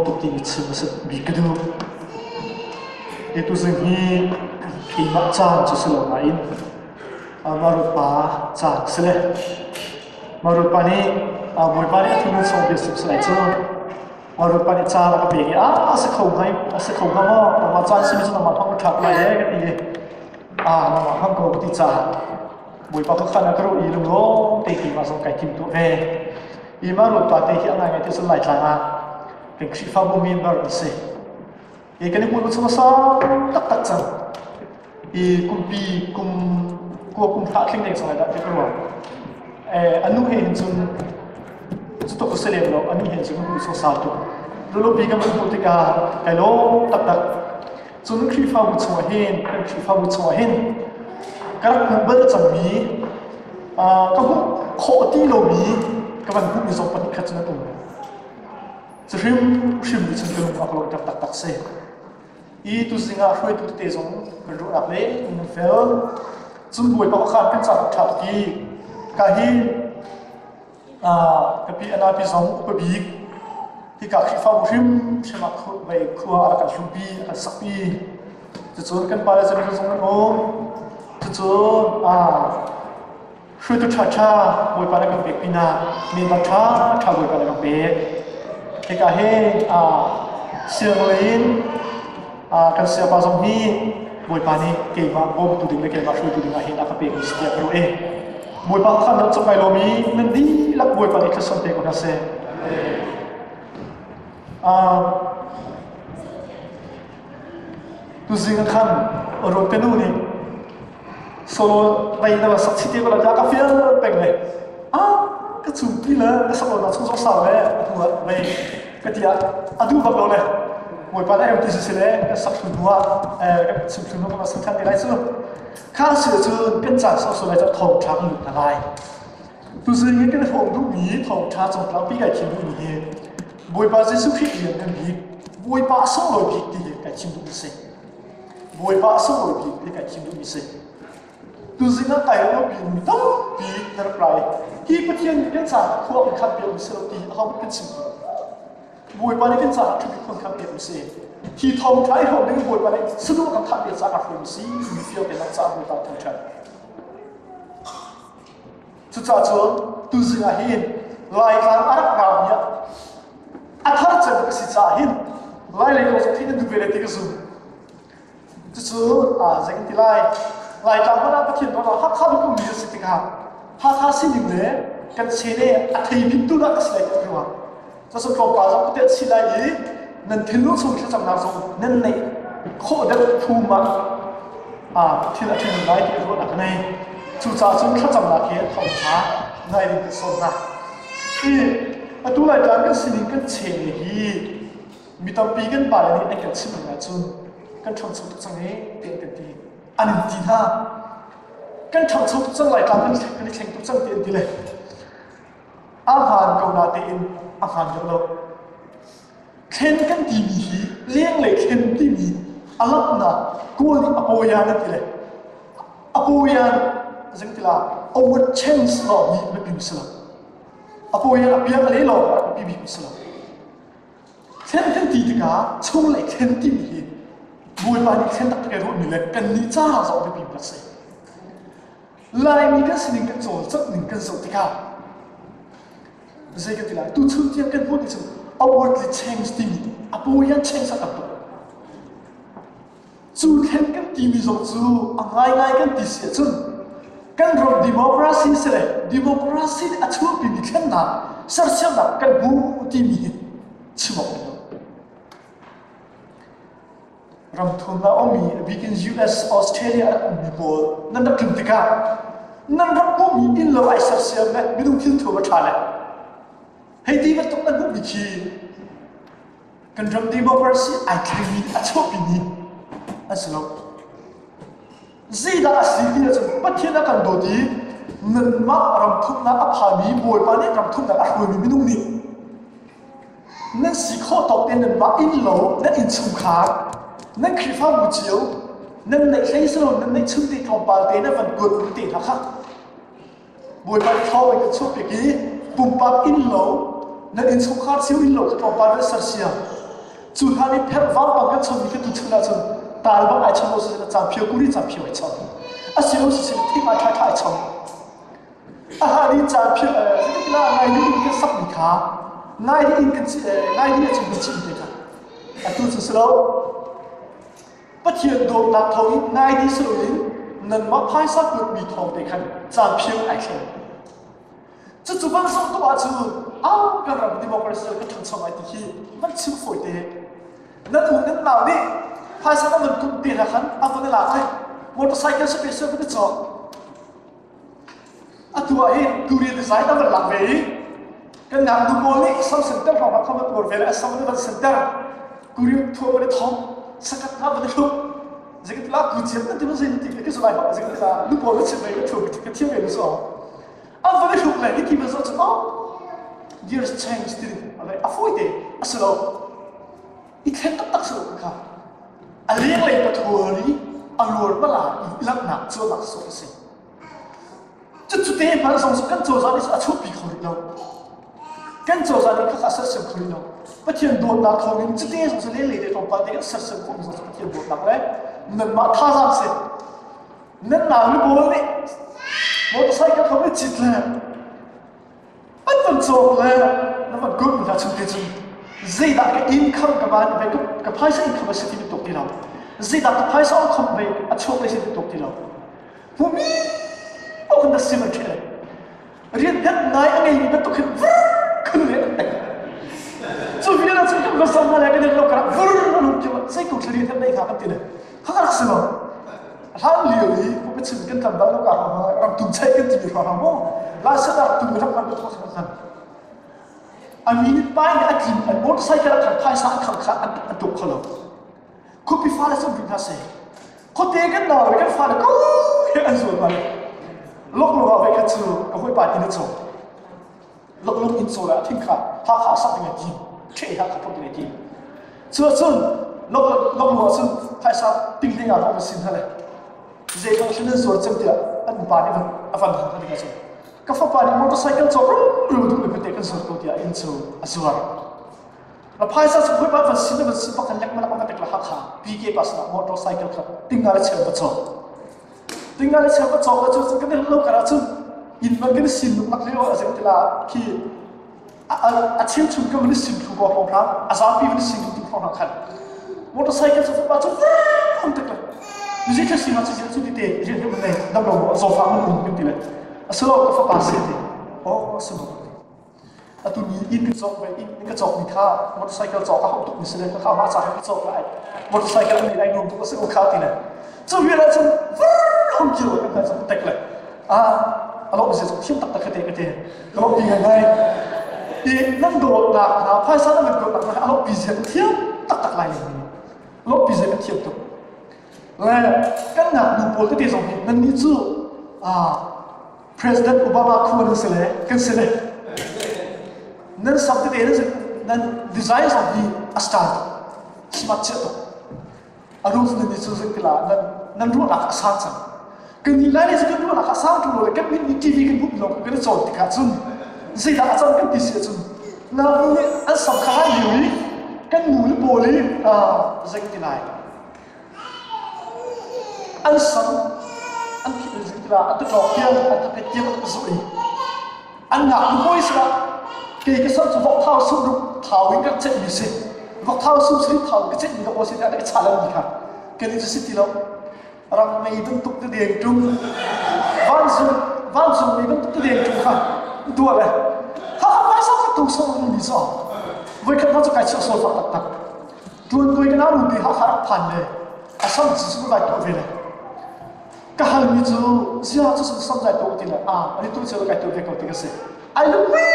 tu ti chim se bi kadu itu zingi ki ma chan chu selo ngai amaru pa chan sele maru pani boy pani athun so bi su sai chu maru pani cha la ka be a se khou hai se khou ha ma chan sim chu ma thong thap lai ka ti ma ham ko ti cha boy pa kha na kro I lu lo te ki ma so kai kim tu ve I maru pa te hi anga te so lai tla cái khi pha bom miền bờ sẽ cái này cũng có sao tắc tắc chẳng i cùng pi cùng phá kinh này xong rồi đó cái rồi anh nuôi hiện chung chúng tôi có sẽ làm đâu anh nuôi hiện chung cũng có sao tu rồi pi cái mình một cái lỗ tắc tắc chúng khi pha bút xong hiện cái khi pha bút xong hiện cái nó bớt chẳng mì cái cũng khó tí lâu mì cái bạn cũng bị dọc phần khát cho nó tụiจะชิมดิฉันก็ลงอักลงตักเสียอีตัวสิ่งอะไรช่วยตัวเตะส่งเป็นรูปแบบนี้มันเฟลจุ่มบวยปากขาดเป็นสัตว์ถัดกีกาฮีกับพี่อนาพิสงอุปบีกที่กับขี้ฟ้าบุชิมใช่ไหมไปครัวอะไรกันชูปีอะไรสักปีจะจนกันไปจะเป็นส่งกันโอ้จะจนช่วยตัวชาบวยปากกันเบกปีนามีบัตรชาบวยปากกันเบกที่ก็ให้เสียงลินกันเสียบาสมฮีบวยปานี้เก่งมากโอ้ตัวดึงเลยเก่งมากช่วยตัวดึงอาเห็นอาคาเปกุสเตียกรู้บวยปาขันนั้นจะไปโลมีนั่นดีลักบวยปานี้คือสมเด็จกุนัสเซ่ตัวสิ่งขันรถเป็นนู่นนี่โซโล่ไปนั่นสักทีเดียวก็แล้วจะกาแฟเป็นเลยก็จุ่มพี่เลยก็สมองเราชุ่มสาวเลยหัวไปก็ที่ดูแบบเราเลยมวยปานได้ยังตีสุดเลยก็สักชุดหัวก็ชุดหัวก็มาสักทันได้ไรสุดข้าเสือจูนเป็นจ่าสาวๆเลยจะทองช้างหลุดอะไรตัวสิ่งนี้ก็เลยผมดูมีทองช้างจงเราพี่ไก่ชิมดูมีมวยปานจะสุขีเรียนกันมีมวยปานส่งเลยพี่ที่ไก่ชิมดูมีเสมวยปานส่งเลยพี่ที่ไก่ชิมดูมีเสตัวสิ่งนั้นไต่เราปีนต้องปีนั่นปลายที่ประเทศนี้เป็นจ่าพวกขับเบียร์เสลตีเขาเป็นสิ่งบวยปานนี้เป็นจ่าที่มีคนขับเบียร์เสที่ทองไทยเขาเนี่ยบวยปานนี้สะดวกกับขับเบียร์จ่ากับคนสีมีเฟี้ยวเป็นนักจ่าบวยปานทองชันจุดจ่าเจอตัวสิ่งอะไรเห็นลายการอารักเราเนี่ยอัฐจันทร์ก็สิจ่าเห็นลายเลยก็จะที่นั่นดูเป็นอะไรก็สูงจุดเจอจะกินที่ลายการมันประเทศเราฮักข้าวก็มีสิทธิ์ครับฮักข้าวสิ่งหนึ่งเนี่ยกันเชนเนี่ยอัฐิพิจุนักสิ่งอะไรก็ว่าจะส่งความปราศจากประเทศสิ่งอะไรนั่นทิ้งลูกส่งที่จำนำส่งนั่นในโคเด็ดภูมิที่เราทิ้งไว้ที่รู้นักในจุดจ่าจุดข้าจำนักเขียนทองช้าในดินส่งนะที่ตัวลายการกันสิ่งกันเชนเนี่ยมีตอนปีกันไปนี่ไอ้กันชิมอะไรจุนกันทำสุดจังนี้เตียนกันดีอันนี้ดีนะกันทำสุดจังไรการกันแข่งตุกจังเตียนดีเลยอาหารเกาหลีอาหารเยอะเลยเข็นกันดีมีเลี้ยงเลยเข็นดีมีอะไรนะกูนี่อโปยานั่นดีเลยอโปยานจังที่ละเอาวัดเชนส์หล่อมีไม่พิมพ์สลับอโปยานอภิยังอะไรหล่อไม่พิมพ์สลับเข็นกันดีดีกว่าช่วงเลยเข็นดีมีบวยปานนี้เข็นตักแกรู้มีเลยกันนี่จ้าเราไม่พิมพ์ละเสียลายมีกันสิ่งกันโจทย์สักหนึ่งกันสุดที่ข้าไม่ใช่กันที่ไรตัวชุดที่กันพูดที่สุดเอาวัดเลยเชนส์ดีมีอโปยานเชนส์สักตัวจูเข็นกันดีมีสองจูง่ายกันดีเสียจุนกันรบดิโมคราซีเสเลยดิโมคราซีอัจฉริยะมีแค่นั้นสักเสียงนั้นกันบูดีมีชิมออกรำทุนละอมีบิกิน US ออสเตรเลียมีบอลนั่นนักขึ้นติกานั่นรักบุมีอินโลไอสักเสียงเนี่ยไม่ต้องคิดถึงว่าชาเลยให้ดีว่าต้องนั่นบุมีคีกันรำดิโมคราซีไอคลีมีอัจฉริยะมีอันสลบซีดาสีเดียจนปัจเจกกันโดดีนั่นมารำทุนละอภามีบวยปานี่รำทุนละอักวยมีไม่ต้องนี่นั่นสีข้อตอบเป็นนั่นว่าอินโลนั่นอินสุขานั่นคือฟ้าบุจิวนั่นในใช้สโลนั่นในชุดที่ทองปาเตนั่นมันกดบุติทักครับบวยปาเข้าไปกับชุดเมื่อกี้ปุ่มปาอินโลนั่นอินสุขาซิวอินโลทองปาเป็นสัตย์เสีย จุดที่เพลวังบางกันชนมีกันตุชนะชนตาลบางไอชนเราจะจำเพียวกุริจำเพียวไอชนอาศิลป์สิ่งที่มาท้ายชนอาหารนี้จำเพียวนี่ก็นายนี่ก็สับมิขานายนี่ก็นายนี่จะมีจิตเลยครับอันตุชนะปัจจัยโดนนักทองนายที่สุดนั้นมาพายสักหลุดมีทองเด็กขันจำเพียวไอชนจะจุบันส่งตัวจูการรับดิโมคราซีก็ทั้งสมัยที่มันชิมฝอยเดนั่นอุ่นนั่นหนาวนี่พายสักมันกุมเตียนขันเอาตัวนี้ละไอ้มอเตอร์ไซค์สเปเชียลก็จะจอดตัวเองดูดีดีไซน์นั่นมันหลังเว้ยกันงานดูโมลี่ซัมเซ็นเตอร์ของมันเขามาตัวเวลาซัมเซ็นเตอร์เซ็นเตอร์กูเรียกทัวร์ไปท้องสกัดน้ำไปทุกจะกินลากูเจ็บนั่นที่มันเซ็นติก็สบายมากจะกินลาดูโมลี่เจ็บไปก็ทัวร์ไปเที่ยวไปรู้สึกเอาไปทุกเลยนี่ที่มันจะอ๋อ years change ดิอะไรอ่ะฟูเดอ่ะสโลอีกแค่ตักสโลครับอะไรอย่างไรก็ทัวร์นี้อารมณ์มาลาอีหลักหนักชัวร์หลักสุดสิจุดเด่นมันสองสุดกันโจซานี่อาชุบปีคนนี้กันโจซานี่ก็ขาดเสริมคนนี้ปัจจัยโดนนักเขาเนี่ยจุดเด่นสองสุดเลยเลยตรงประเด็นเสริมคนนี้ปัจจัยโดนนักเลยนั่นมาท่าทางเสร็จนั่นหนาวนี่โบนี่มอเตอร์ไซค์ก็เขาไม่จิตเลยอันนั้นโจเลยนั่นมันกุ๊บนะชุดเด่นใจดักอินคัมกับมันไปกับไพ่ใช้อินคัมมาสิ่งที่ตกที่เราใจดักกับไพ่ใช้อินคัมไปอัดโชว์ไปสิ่งที่ตกที่เราผมมีโอ้คนนั้นสิมันแค่เรียนกันนายอะไรนี่มันตกขึ้นเลยจู่พี่เราจะทำก็สำนักกันเดินลงกระฟลุกจังใส่กุญแจเรียนกันได้ครับกันทีเลยเขาก็รักสนุกถ้าเลี้ยวนี้ผมไปชิมกันกันบ้างแล้วกันเราตุ้มใช้กันจีบเราโม่ล่าสุดเราตุ้มทำกันเป็นตัวสำคัญอันนี้ป้ายเนี่ยจีบอันมอเตอร์ไซค์กันขับไพ่สารขับขาอันตุกเขาเลยคุณพี่ฟ้าเลยส่งบินทัศน์คนเด็กกันหน่อยกันฟ้าเลยก็อันสวยมากลกลงเอาไว้กันจู่ก็ค่อยไปอินโซลกอินโซแล้วทิ้งขาถ้าขาสับเป็นจีบเชี่ยขาพูดเป็นจีบส่วนลกลงซึ่งไพ่สารติ้งที่งานเราเป็นสิ่งอะไรเจ้าฉันนั่นส่วนจำเดียอันบ้านนี่มันอันฟังกันดีกันสิก็ฟ้าป่านมอเตอร์ไซค์จอดรู้ดูเลยเป็นเด็กกันส่วนตัวเดียอินโซอัศวรแล้วไพ่สารสุดท้ายมันสิ่งนั้นมันสิ่งประกันยักษ์มันเอามาเด็กละหักขาพีเกปัสนะมอเตอร์ไซค์ครับติ้งอะไรเชื่อมประจบติ้งอะไรเชื่อมประจบแล้วจู่ๆก็ได้รู้กันแล้วจู่อินมันก็ได้สิ่งหนึ่งนักเรียนอะไรที่ละที่อาเชี่ยวชาญก็มันได้สิ่งถูกบอกพร้อมอาสาปีมันได้สิ่งถูกพร้อมกันมอเตอร์ไซค์สุดท้ายจู่มันเด็กเลยนี่จะสิ่งที่จะจู่ที่เรียนมันเนี่ยดับลงโซฟามันอุ่นกันทีเลยสโลก็ฟ้าป่าเสียดีโอ้สโลอะตัวนี้อินก็จบไปอินก็จบมีค่ามอเตอร์ไซค์จบก็เขาตุกมีเสน่ห์ก็เข้ามาจ่ายให้จบไปมอเตอร์ไซค์นี่ไอ้หนุ่มตัวสิ่งข้าวตีเนี่ยจู่เวลาจู่ห้องเกี่ยวกันจู่เด็กเลยเราไม่ใช่จู่ที่ตักกันเด็กเราปีกันไงอีนั่นโดดหนักนะพายซ้ายมันโดดหนักนะเราปีเสียเที่ยวตักลายอย่างนี้เราปีเสียเที่ยวตุกแล้วกันหนักดูโพลที่ที่ส่งนั่นนี่จู่President Obama ควรเสนอกันเสนอนั่นสับที่เดียร์นั่นดีไซน์ของที่อัสตันสมัติเจ้าตัวอารมณ์นั่นนี่จู่สิ่งที่ละนั่นรู้หลักสร้างจังกันนี่ไล่เนี่ยจะกันรู้หลักสร้างตัวเลยกันมีทีวีกันบุกลงกันจะโจทย์ที่ขาดซุ่มสิ่งที่อาจารย์กันตีเสียซุ่มนั่นนี่อันสำคัญอยู่นี่กันหนูหรือโบลี่สิ่งที่ไหนอันสำอันที่สิ่งที่ละอันที่เราเกี่ยวอันที่เป็นเกี่ยวกับสุริอันหนักดูบ่อยสิละเกี่ยวกับสิ่งที่พวกเท้าสู้รุกเท้าวิ่งกันเจ็บมีสิพวกเท้าสู้สิเท้าก็เจ็บมีกับโอสิเนี่ยได้ชาลังมีค่ะกันนี่จะสิ่งที่เรารังไม่ต้องตุกตัวเดียงจุ่มวันซุ่มไม่ต้องตุกตัวเดียงจุ่มค่ะตัวเลยถ้าไม่สักตุกส่งมันดีสองไว้กันเขาจะไก่เชื่อโซ่ฝักตักตัวกันน่ารู้ดีเขาหาพันเลยอาศัยจะสู้ได้ตัวเวลก็หามีจู่เสียจะสู้ซ้ำใจตัวทีละอันนี้ตัวเชื่อไก่ตัวเวลก็ติดกันสิไอ้ลูกวิ่ง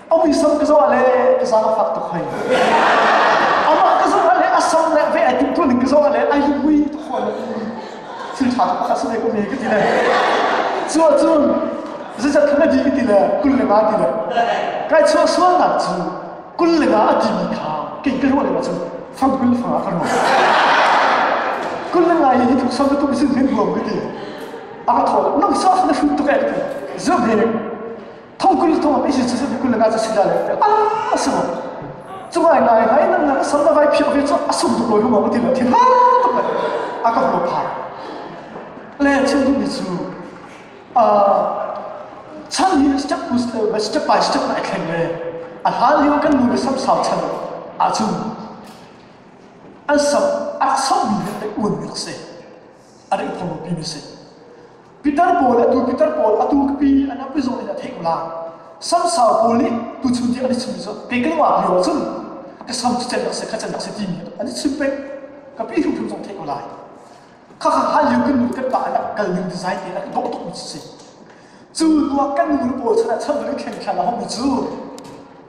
เอามีซ้ำก็จะอะไรก็สร้างฝักตักให้เอามาก็จะอะไรอาศัยเนี่ยเวลาตัวหนึ่งก็จะอะไรไอ้ลูกวิ่งทุกคนสื่อถามก็ขาดสิ่งก็มีก็ทีละจู่จะทำได้ดีก็ทีละกุลเลยมาทีละใครช่วยหนักจู่กุลเลยมาดีมีค่าเก่งก็รู้เลยมาจู่ฟังกุลฟังอะไรกันหมดกุลเลยมาอย่างนี้ทุกสัปดาห์ต้องไปซื้อเงินรวมก็ทีอามาถอดน้องสาวนั่นคือตัวเองเจ้าเด็กท่องกุลท่องไม่ใช่จะกุลเลยมาจะสิ่งใดสมอง chúng ai này năng là sống là vai phiêu phiêu cho asum tụi lối không có tiền là thiên ha tụi này các lối phá lên trên tụi mình chú chăn như step by step lại thành này hà liêu cái người sắm sào chăn chung sắm mình để uốn được xe đây không có pin xe Peter Paul tu cái pi anh áp dụng là thế là sắm sào Paul tu chun đi anh chun cho cái hòa biểu chung cái sắm chân là sẽ khát chân là sẽ tìm anh chun pe cái pi không dùng thế lại các hà liêu cái bạn là cái linh design thì là cái bộ tụng gì chú nó căn người bộ cho là tham gia cái khả là không bị chú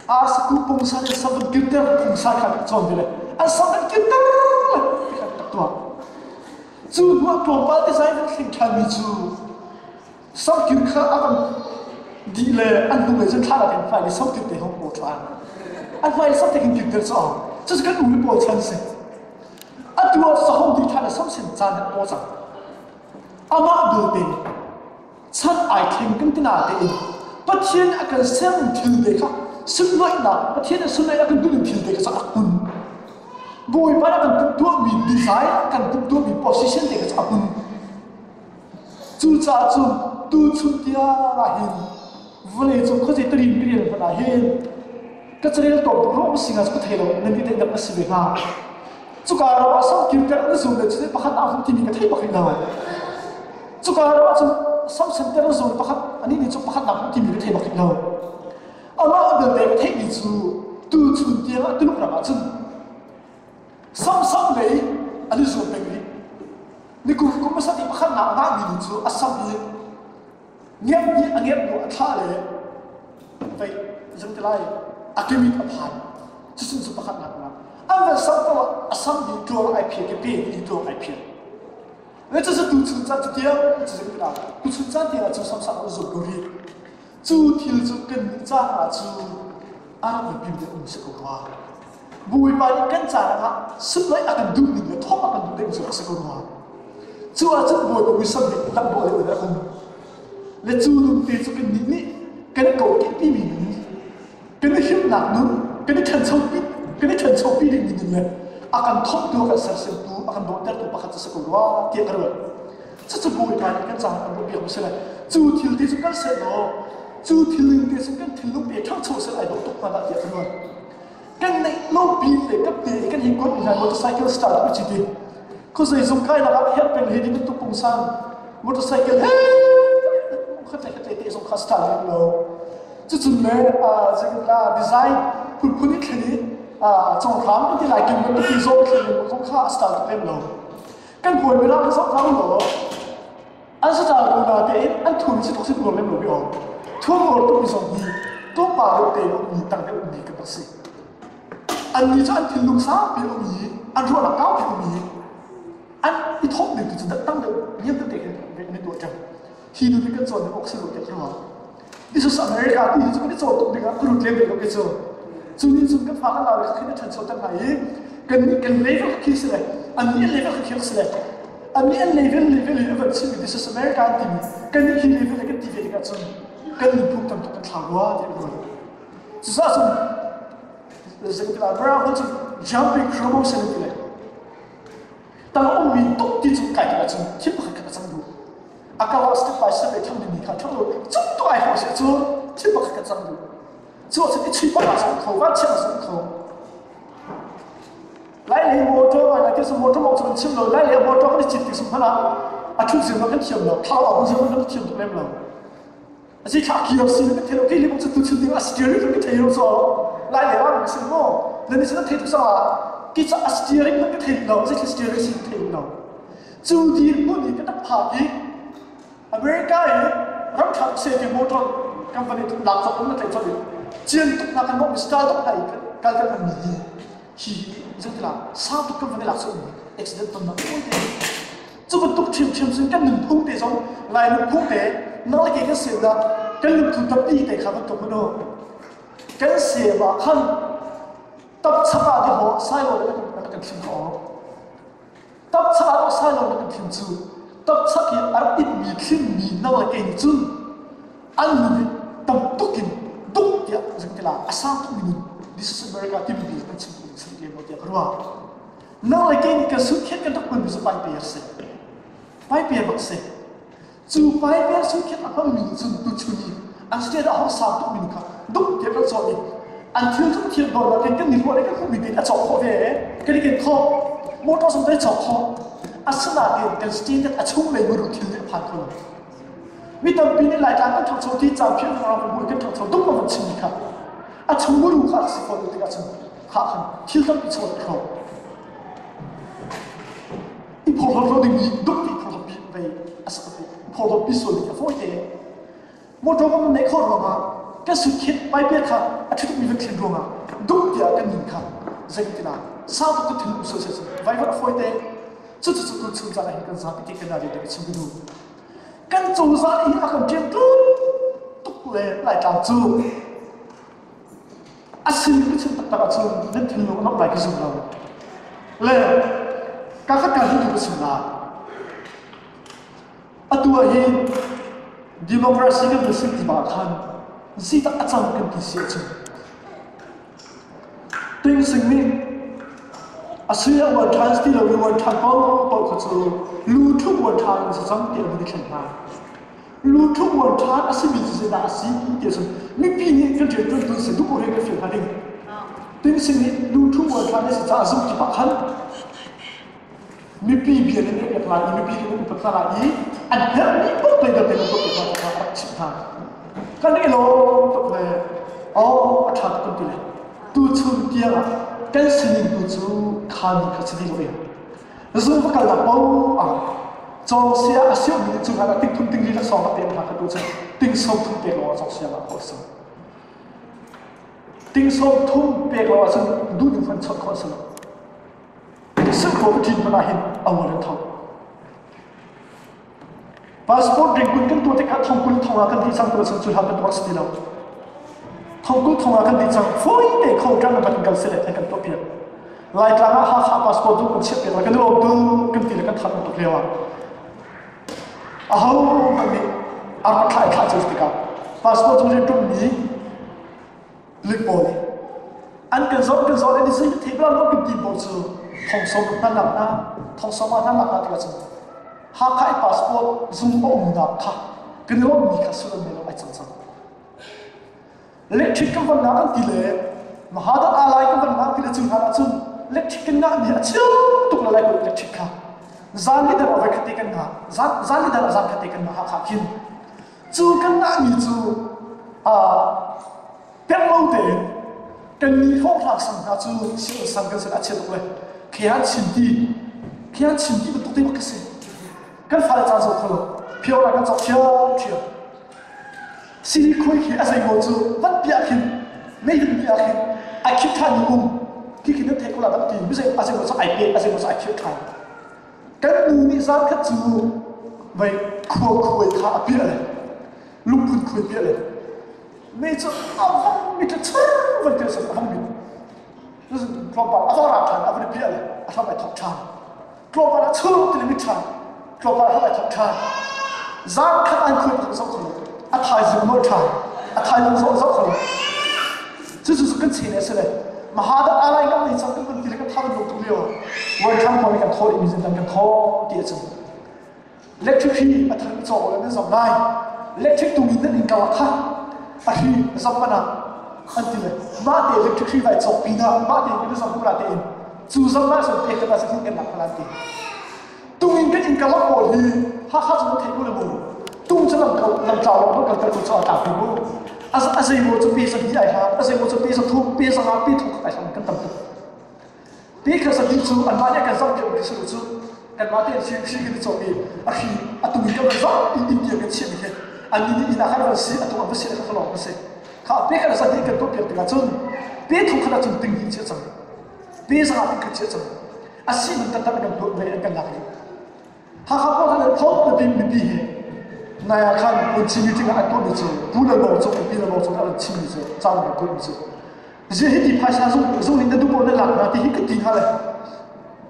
sẽ cũng bung sa để sắm cái kia bung sa cái chọn đi này sắm cái kia cái đó chú nó pro ba design cái khả bị chú sắm cái khả đi lên anh cũng lấy dân thà là cái phải sắm cái để không bộ cho anh phải sắm cái kia để cho这是跟người bộ chân sự tua sa không đi thà là sắm sinh ra được bộ chẳng mà được đi chân ai thêm cái tên nào đấy bất thiên akan xem thiếu đấy khác xin lỗi nào bất thiên xin lỗi akan đúng thiếu đấy cái AHMUN bồi bắt akan tua mình design akan tua mình position đấy cái AHMUN chú cha chú tu chú tia là hin vậy chú có gì tự nhiên cái điều là hin cái chuyện đó tổng thống sinh ra chú thấy rồi nên đi đến được sự việc nào chú cả nó xong kiếm cái nó dùng để chú bắt hắn không tìm cái thấy bắt hình nào chú cả nó chú xong xem cái nó dùng bắt anh ấy chú bắt hắn tìm cái thấy bắt hình nào nó được để thấy đi chú tu chú tia tu lúc nào chú xong đấy anh ấy dùng cái gì你估估么啥地不看哪民族上面，念我他嘞，对，扔的来，给你盘，这是不看哪嘛？俺们上到上面做爱片，给别人做爱片，那这是都村站这点，这是个哪？都村站点就上做过的，就听就跟站就，俺们并不是个话，不会把你跟站啊，是来俺们都你的，他们都得做是个话。Chúa rất buồn bởi vì sao mình làm buồn ở đây không? Là Chúa luôn tìm cho cái ní cái cầu cái bi mình cái nó hiểm nặng nữa cái nó thần sâu bi định mình này akan thông tu akan sarsim tu akan dokter tu pakat sa kulwa tiyak rồi sa sa buhay pa kan sa ang buhay ko sila Chúa thiếu đi cho cái sẽ đó Chúa thiếu đi cho cái thiếu lúc bị thăng sâu sẽ lại độc mà lại tiyak rồi cái này lâu bi để cấp tiền cái hình con là motorcycle start của chị đi có gì dùng cái là hết bên hết đi tụt cùng sang motorcycle hết khát để dùng khát start lên lâu chứ chừng này cái là design phun ít cái này trong khám cái lại kiếm cái dùng cái dùng khát start lên lâu cái buổi mới làm xong xong rồi anh sẽ trả được là để anh thuần sẽ thuộc sẽ buồn lên lâu bị ổn thuần rồi tôi bị dùng gì tôi bảo được tiền ông gì tăng cái ông gì cái bác sĩ anh nghĩ cho anh thiên lục sáng bị ông gì anh thua là cao bị ông gì anh đi thốt được thì tăng được nhiều cái cái tuổi chẳng khi được cái chỗ nó sẽ được cái nào đi xuống America thì chúng cái chỗ tụng được cái luật lên được cái chỗ chúng nên chúng cái phá là cái khi nó thành số tăng này cái level khi sẽ này anh ấy level khi sẽ này anh ấy level sẽ đi xuống America thì cái khi level cái TV cái chỗ cái mình cũng tăng cái thảo quá thì rồi chỉ sao chúng cái là brown cũng jumping promotion này当我们懂这种改革中，天不很可能长路。刚我step by step 他们你看，他们中多爱好写作，天不很可能长路。做成一吹把上口，把枪上口。来年摩托嘛，就是摩托往上冲了，来年摩托那节奏什么啦？出什么跟跳了，他老什么跟跳都来了。而且他基要是那个跳楼，给你们这都是那个steering那个跳楼说，来年我们什么？那你现在跳多少啊？cái chỗ steering nó cái thềm đầu cái steering xin thềm đầu dù đi muốn đi cái đắp phạt đi America ấy rất thẳng xe cái motor company làm cho cũng là thành cho được chiến tục là cái mốc startup này cái là gì thì giống như là sao tục company làm cho accident tuần nó cũng thế cho cái tục chìm xuống cái nền phung để giống lại nền phung để nó là cái xe đó cái nền phung tập đi để khám tục nó cái xe mà không tập chấp vào thì họ sai rồi nó cần thiên họ tập chấp vào sai rồi nó cần thiên chú tập chấp thì ăn ít mì thiên mì nào là cái chú ăn mì tập túc kinh túc thì giống như là sao túc mình đi Mrs. America TV kan chim pung sin ke mo te kharwa na lai ke ni ka su khet kan tak kun su pai pe se pai pe bak se chu pai pe su khet apam min chun tu chuni an ste da ho sa tu min ka duk te kan so ni until tu thiam do la kan ni ho le kan khu mi te a chok kho ve ke ni ke kho mo to som te chok kho asna ke kan ste te a chung le mu ru thil le phan kho mi tam pi ni lai kan kan thok chok ti cham phim ra mu kan thok chok duk ma chim ni ka a chung mu ru kha si fo te ka chung kha khan thil tam pi chok kho i phol phol ding ni duk ti phol pi ve asna pi phol pi so ni ka fo te mo to ko ne kho ro ma cái sự kiện bay biết khá, anh thấy mình vẫn thiên ruộng à, đúng giờ cái nhìn khá, dành thế nào, sao tôi thiên sơ sơ sơ, vài vợ phơi thế, chút chút ra này cái giá cái nào để cái chim cái đủ, cái chủ giá ý là còn kiếm túc lên lại làm chủ, anh xin cái chuyện tất cả chuyện nên thiên ruộng nó lại cái gì đâu, lên, các cái gì cũng xin là, anh tôi hi, democracy cái sự gì mà than si tak acang kan kisi aja. Ting sing ni asyik wan trans ti lawi wan than pau khachu lu thu wan than sa sam ti ni khan ha. Lu thu wan than asyik bi se da asi ti so mi pi ni kan je tu se du ko he ka fil ha ding. Ting sing ni lu thu wan than ni sa azum ti pa khan. Mi pi bi ni ni ka la mi pi ni pa la i an ha ni pok pe da pe ko pa chi ha. Kan ni lo to le o a that kun ti le tu chun tia la kan sin tu chu khan ka chi lo ya zo ba ka la pau a cho sia a siu ni chu ha tik thum ting ni la so ma te ma ka tu chu ting so thum te lo cho sia la ko so ting so thum pe lo so du ni fan chot ko so sự cố tin mà hin awal thau passport ring kun kan tu te ka thong kun thonga kan ti sang tu sang chu ha kan box ti lo thong kun thonga kan ti sang foi te khong kan ba kan se le kan to pia lai tla ha passport tu kan chep pe kan lo tu kan ti le kan thang to lewa a ho kan ni ar khai kha chu ti ka passport tu le tu ni lik po ni an kan zo ni se te bla lo kan ti bo chu thong som tan lak na thong som ma tan lak na ti ka chu ha khai passport zoom om da kha kan lo mi kha su me lo ai chang chang electric kan na kan ti le mahada alai kan na ti le chung ha chung electric kan na ni chiu tuk la lai ko electric kha zan li da over khati kan na zan li da zan khati kan na ha kha kin chu kan na ni chu a pek lo de kan ni ho thak sang na chu siu sang kan sa che tuk le khian chin ti ba tuk te ba ka se kan fa cha zo kholo phio la kan chok thia si khoi khi a sai mo chu vat pia khin nei hin pia khin a khit than ni ki khin te ko la dam ti bi sai a sai mo so ai pe a sai mo so ai khit than kan nu ni zan khat chu vai khoi kha a pia le lu phun khoi pia le nei chu a hong mi ta chu vai te sa hong mi dus klop pa a ra than a vai pia le a tha bai thok than klop pa la chu ti mi than klop pa ha bai thok than zan khat an khoi thok so kholo a thai zu mo than a thai lu so kholo chu kan chine se le mahada alai kam ni chang kan ti le kan thar lo tu leo wan thang ko kan thor mi zin kan tho ti chu electric hi a thang cho le ne zam lai electric tu min den in ka kha a hi zam pana an ti le ma te electric hi vai chok pi na ma te ni zam pura te in chu zam ma so te ka sa sin kan na ti tu min kan in ka la ko hi ha chu te ko le mo tu chu lam chao lo kan ka chu ta pi mo asai mo chu pi sa hi ai ha asai mo chu pi sa thu pi sa ha pi thu ai sam kan tam pi kha sa ti chu an ma ne kan sam ke ki su chu kan ma te si ki chu pi a hi a tu mi ka ba za in ti kan chi mi ke an ni ina ha ra si a tu ba si ka lo ba se kha pi ka sa ti kan to pi ka chu pi thu kha chu ting hi che chang pi sa ha pi ka che chang a si mi ta ta kan to ve kan la ha ko ha le thok ta ti mi pi he naya khan un chimi ting a to ni chu bu la lo chu pi la lo chu a chimi chu chang na ko ni chu je hi ti phai sa zo ni da du bo na la na ti hi ka ti ha le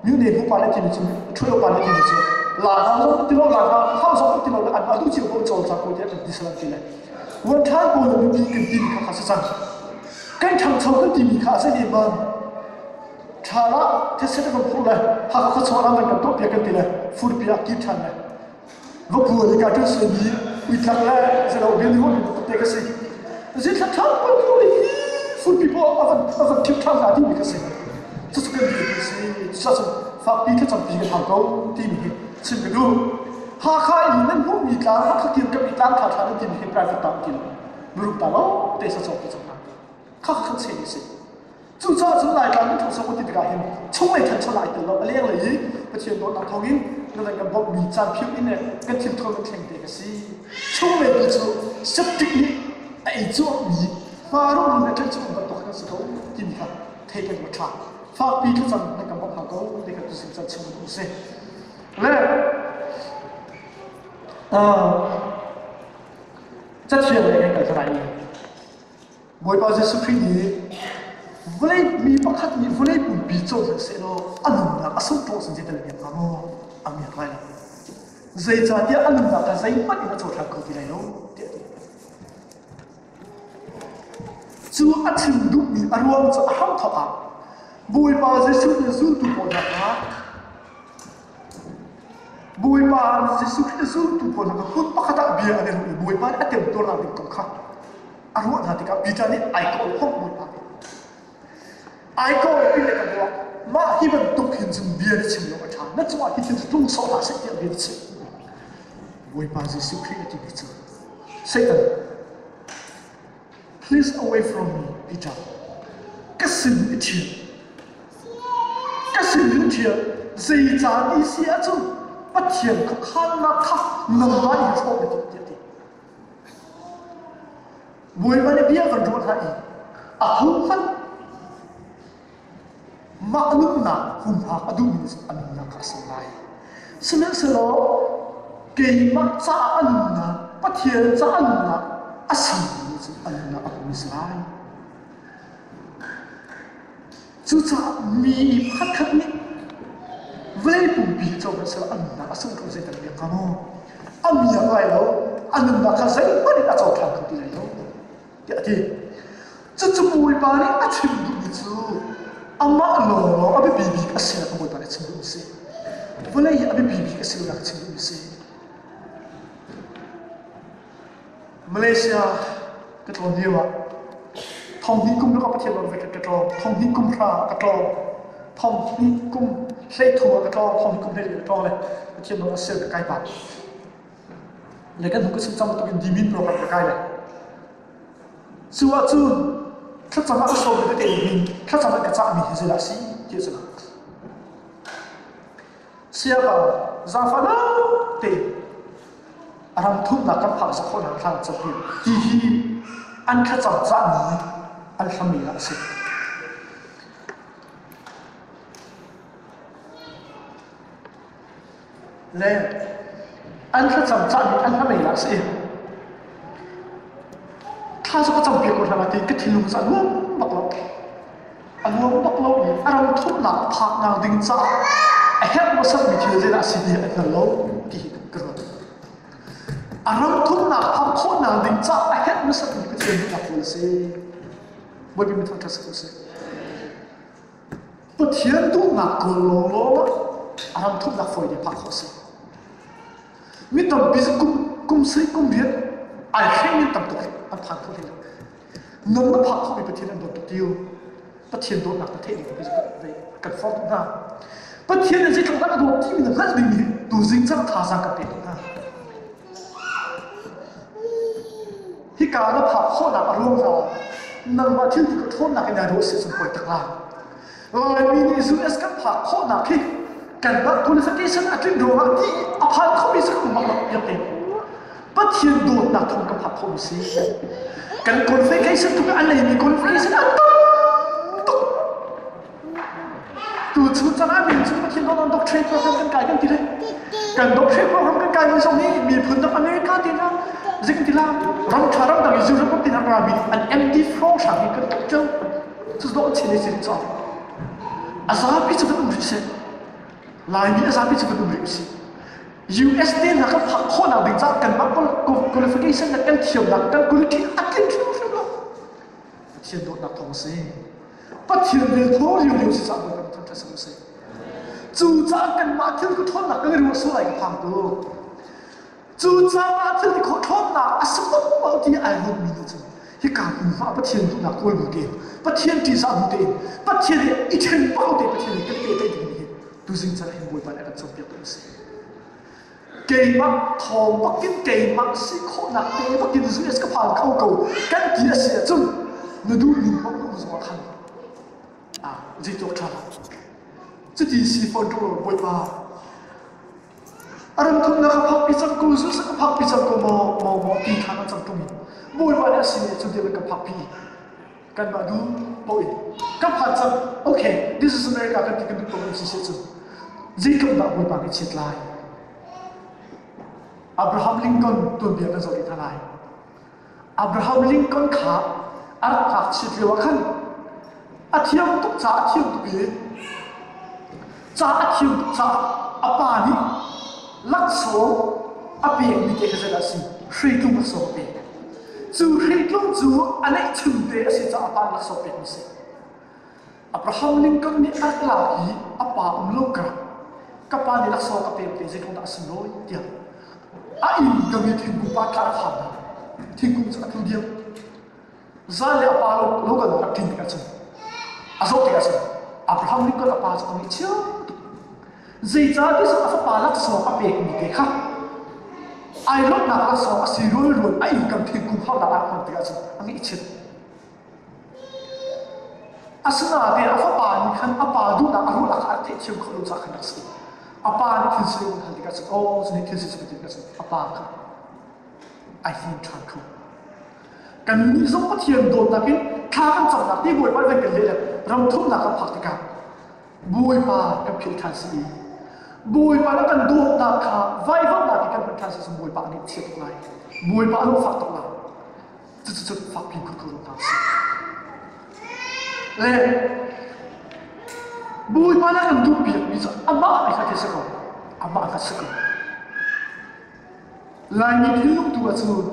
mi ne bu pa le ti ni chu chho pa le ti ni chu la ha zo ti lo la ha zo ti lo an a du chi bo cho cha ko ti ka ti sa ti le wan than bo le mi kan ti ka sa cái thằng cháu cái tìm khá sẽ đi mà thà là thế sẽ được một này họ có số làm cái tốt việc cái gì này phụ bia kịp thằng này vô bùa thì cả cái sự gì uy lạc là sẽ đầu tiên luôn được cái gì rất là thằng có phụ bia ở kịp thằng là đi cái gì这是个是这是发比他怎比个好高地米是个路，哈卡伊那不米干，哈卡点个米干卡他那地米 private 当地了，不如打咯，得是做不做啊？哈很切的是，就这种来讲，你同时我哋个人，从未听出来的咯，两类，不像我那头人，那个把米占票呢，跟天头们听的个是，从未比做十几年，哎做米，发入你那真正个多个时候，地米看，睇见我差。phát bi cái rằng này cầm bọc hàng câu để cái sự chân chung của xe lẽ rất thiệt là cái cái này mỗi bao giờ suy nghĩ với mi bắt khách mi với bùn bị trâu rồi sẽ nó ăn là ăn sống trâu sinh ra là nó ăn miệt lại dây cha dia ăn là cái dây bắt nó trâu thằng câu thì này nó chú ăn chim đúc mi ăn uống cho ham thọ à bùi bà Giêsu Giêsu tu bổn là bùi bà Giêsu Giêsu tu bổn là hút bắt khát bia anh em bùi bà đã tìm tôi làm được công khai anh muốn hạt thì cả bây giờ này ai có không bùi bà ai có cái này cái đó mà khi mình tục hiện dùng bia để chìm vào trà nó chỉ là hiện thực trung số là sẽ tiệm bia chìm bùi bà Giêsu Christ thì bây giờ Satan please away from me Peter cái sự ít chuyện cái sự linh thiện dây dán đi xé chung bắt thiện có khăn nát khắc nằm lại như thế này thì buổi mà này bia còn rồi hay hung hăng mà lúc nào hung hăng adu mình anh là các sinh lai xin lỗi xin lỗi cái mà cha anh là bắt thiện cha anh là asal anh là anh Israel chú cha mi phát khắc mi với bùn bì cho nó sẽ ăn là sống trong dây tầng miệng camo ăn miệng lại đó ăn là cái dây bắt đi đã cho thằng không đi này đâu vậy thì chú mùi bà này ăn chim đủ như chú ăn mà nó ăn bị bì cái gì là mùi bà này chim đủ gì với lại ăn bị bì cái gì là chim đủ gì Malaysia cái thằng nhiều à thong hi kum nó có thể làm việc cái đó thong hi kum ra cái đó thong hi kum xây thua cái đó thong hi kum đây cái đó này cái chuyện nó sẽ cái bản lấy cái cái sự trong cái dimin program cái này sự vật chung các sản phẩm số cái tiền các sản phẩm cái giá mình thì là gì chứ sao xe vào giá phải đó tiền làm thuốc là các hàng sản phẩm hàng sản phẩm thì ăn các sản phẩm này anh làm gì là gì lên anh các sản phẩm này anh làm gì là gìถ้าจะจำเป็นคนทำอะไรก็ทิ้งลงจากนู้นบักลบอันนู้นบักลบอารมณ์ทุบหนักผักนางดิ้งจ้าไอ้แฮมมาสักมีเทียนจะได้สิ่งนี้ไอ้นั่นแล้วที่กระโดดอารมณ์ทุบหนักผักโคตรนางดิ้งจ้าไอ้แฮมมาสักมีเทียนจะได้สิ่งนี้บ่มีมันทำทัศน์สิ่งนี้เทียนทุบหนักกลัวล้ออารมณ์ทุบหนักฝอยเดียผักเขาสิมีตอนบิสกุมใส่กุมเบียดไอ้แค่นี้ตั้งตัวอันผ่านเขาเลยนนท์พักเขาไปประเทศนั้นโดนตัวเดียวประเทศโดนหนักประเทศนี้ไปกันฟ้องหน้าประเทศนั้นที่เขาตั้งตัวที่มีหนังหันดิ่งดูจริงจังท่าทางกันเป็นหน้าที่การนั้นพักเขาหนักอารมณ์เรานั่งมาที่ที่เขาโทษหนักในนรกเสียสมบูรณ์ต่างหากมีในสุดเอสกันพักเขาหนักที่กันนักคุณสติสันอัดลิ้นดวงที่อภัยเขามีสักหนึ่งแบบยังเป็นประเทศโดนหนักทงกับผักผมสิกันคนไฟใครสักทุกอันเลยมีคนไฟสักอันตุ๊กตัวชุดจะน่าเป็นชุดประเทศโดนด็อกเทรนโปรแกรมกันไกลกันทีเลยกันด็อกเทรนโปรแกรมกันไกลในช่วงนี้มีพื้นที่อเมริกาที่นั่นสิ่งที่ล่ะรังชารังต่างๆยูโรปที่นั่นรามีอันเอ็มดีฟรองชาบีกันเจ้าชุดโดนเชนเซนจ้าอาซาพิจิตรเป็นผู้เชี่ยวลายนี้อาซาพิจิตรเป็นผู้เชี่ยวUSD นะก็ผักโค่นเอาดิ้งจ้ากันมากก็ qualification นะกันเที่ยวหนักกันกุลที่อัดกันเที่ยวใช่ไหมเที่ thiên độ nạp thong se bắt thiên về thô liều si sa bồi thong thà sung se chú cha cần mà thiên có thôn nạp cái điều số lại cái thằng tu chú cha mà thiên thì có thôn nạp à sắp tông bao thì ai muốn mình nữa chứ thì cả cùng phá bắt thiên độ nạp quên một tiền bắt thiên chỉ sa một tiền bắt thiên thì ít thiên bao tiền bắt thiên thì cái tiền thì tu sinh ra hình bồi bạn đã trong việc tu sinh cây mắc thòng bắc kinh cây mắc sĩ khó nặng tế bắc kinh dưới cái phản khâu cầu cái kia sẽ chung nó đủ mình mong muốn gì khăn gì tốt ra chứ thì sĩ phong trôi bồi ba anh không là học bị trong cô dưới cái học bị trong cô mò đi thang trong trung bồi ba đã sĩ chung thì là cái học bị kan ba du boi kam phan sam okay this is America kan ti kan du problem si se chu jikum ba boi ba ni chit lai Abraham Lincoln tu bia na zori thanai Abraham Lincoln kha ar kha chit lewa khan athiam tu cha athiam tu bi cha athiam tu cha apa ni lak so api ni te ka si free tu ma so pe chú khi lúc chú anh ấy chừng thế sẽ cho apa là số tiền gì Abraham Lincoln đi ăn là gì apa lâu cả các bạn đi là số các tiền gì không đã xin lỗi tiền ai cầm như thiên cung ba cả phản à thiên cung sẽ thu điêu ra lại apa lâu cả là thiên cái gì số tiền gì Abraham Lincoln apa cho anh chưa gì ra cái số apa là số các tiền gì khác ai lúc nào là sao xì rối rồi ai cầm thiên cung hao là ăn hoàn tiền anh nghĩ chết asna thì apa pani kan apa du na aru là khát thế chiêm không được khát được gì apa ni thiên sư hoàn tiền cái ô xin thiên sư hoàn tiền cái apa kan ai thiên chọn không cần nghĩ giống có thiên đồn là cái khá ăn chậm là đi bồi bắt về cái gì là rong thúc là cái phật cái bồi ba cái phiền thanh sĩ bùi bà nó cần đuộc nạp khá vai vấp nạp thì cần phải khai sử bùi bà này thiệt lại bùi bà nó phát tộc là chút phát bình cực cực nạp sĩ lệ bùi bà nó cần đuộc biệt bây giờ amma ai khai thế sẽ không amma ai sẽ không lại nhìn thấy lúc tụi chú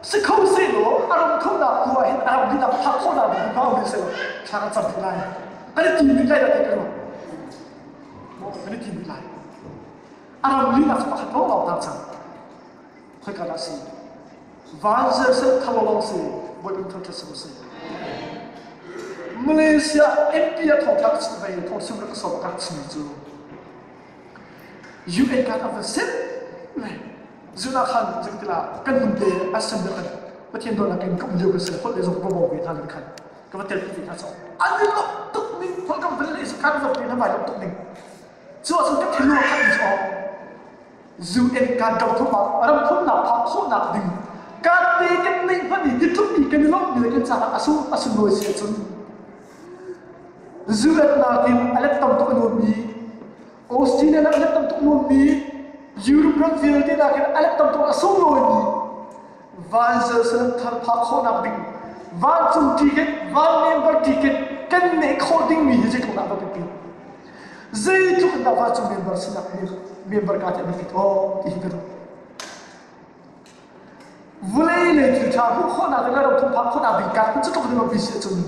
sẽ không sẽ đó anh không nạp của anh anh đi nạp phát không nạp bùi bà ông đi sẽ khá chậm thì lại anh tìm đi lại là thế cái rồi anh tìm đi lại Aram lina sa pakhat mo tang chang khoi ka si van zer se thalolong se boy bin thot se se Malaysia India thongtha chi bai thot sim ra so ka chi chu UN kan of the sip zuna khan zikla kan mun de asam de kan pathian do la kan kam liu ka se khol le zo bo bo be than kan ka tel ti tha so ani lo tuk ning phol kam vel is kan zo pe na bai lo tuk ning so so ka thilu ka ni so dù em can cầm thuốc bảo, ở đâu thuốc nào phá thuốc nào đừng, can tê cái này vẫn đi thuốc đi cái lốc người cái sao asu nồi xịt xuống, dù em nào tìm anh tâm thuốc nồi mì, Australia là anh tâm thuốc nồi mì, Europe Brazil thì là cái anh tâm thuốc asu nồi mì, van giờ sẽ thằng phá thuốc nào đừng, van chung ticket, van member ticket, cái này coding mì gì cũng nào được tiền, dây thuốc nào van chung member xin được member ka te ni to ti hi karo vlei le ti tha khu kho na da ro thum pha kho na bi ka chu to ko bi se chung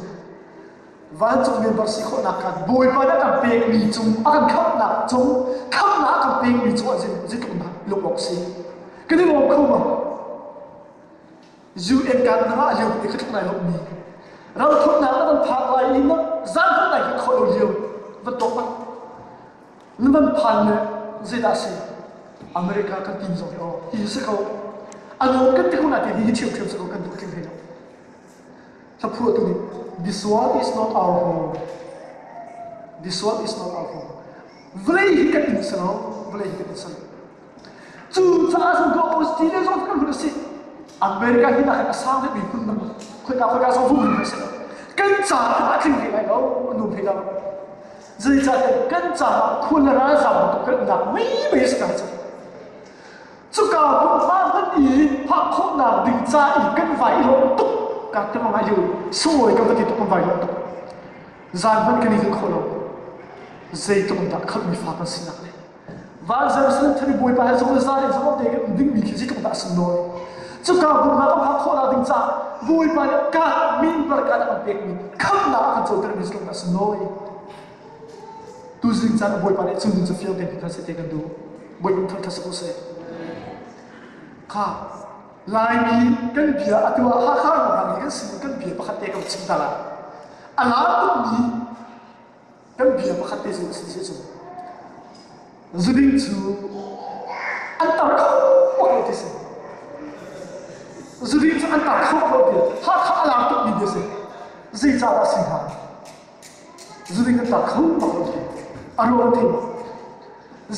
van chung member si kho na ka boi pa na ka pe mi chung a kan khap na chung khap na ka pe mi chu a jin tu na lok lok si ke ni mo khu ma ju en kan na a lu ti khat na lok mi ro thum na da pha lai ni na zan thum na ki kho lo liu va to pa ni van phan ne zeda se America kan tin zo yo hi se ko ano kan te ko na te hi thiu thiu se ko kan du kin he no sa phu tu ni this one is not our home this one is not our home vlei hi kan in sa no vlei hi kan sa chu cha sang ko Australia zo kan hu se America hi na kan sang de bi kun na khoi ka zo fu ni se kan cha a thin hi lai no nu phe la dây ra cái cân trả khuôn ra giảm một cái nặng mấy mấy sự cảnh chú cả một ba vấn ý hoặc không làm định ra ý cân vải lộn tục cả cái mà ai rồi cái vấn đề tục vải lộn tục gian vẫn cái này không đâu dây tục đã không bị phá tan xin này và giờ xin thay bồi bài xong ra để xong để cái định bị cái gì cũng đã xin rồi chú cả một ba không làm định ra bui pa ka min bar ka na pek ni kham na ka chau ter mis lo na snoi tu jing chan bui pa ne chung chu fiang den ka se te kan du bui min thar thas ko se kha lai mi kan bia atwa ha kha na ni kan sim kan bia pa khat te ka ching ta la ala tu mi kan bia pa khat te se se se zuding chu an ta ko ko te se zuding chu an ta ko ko te ha kha ala tu mi de se zai cha da sing ha zuding ta ko ko te aro te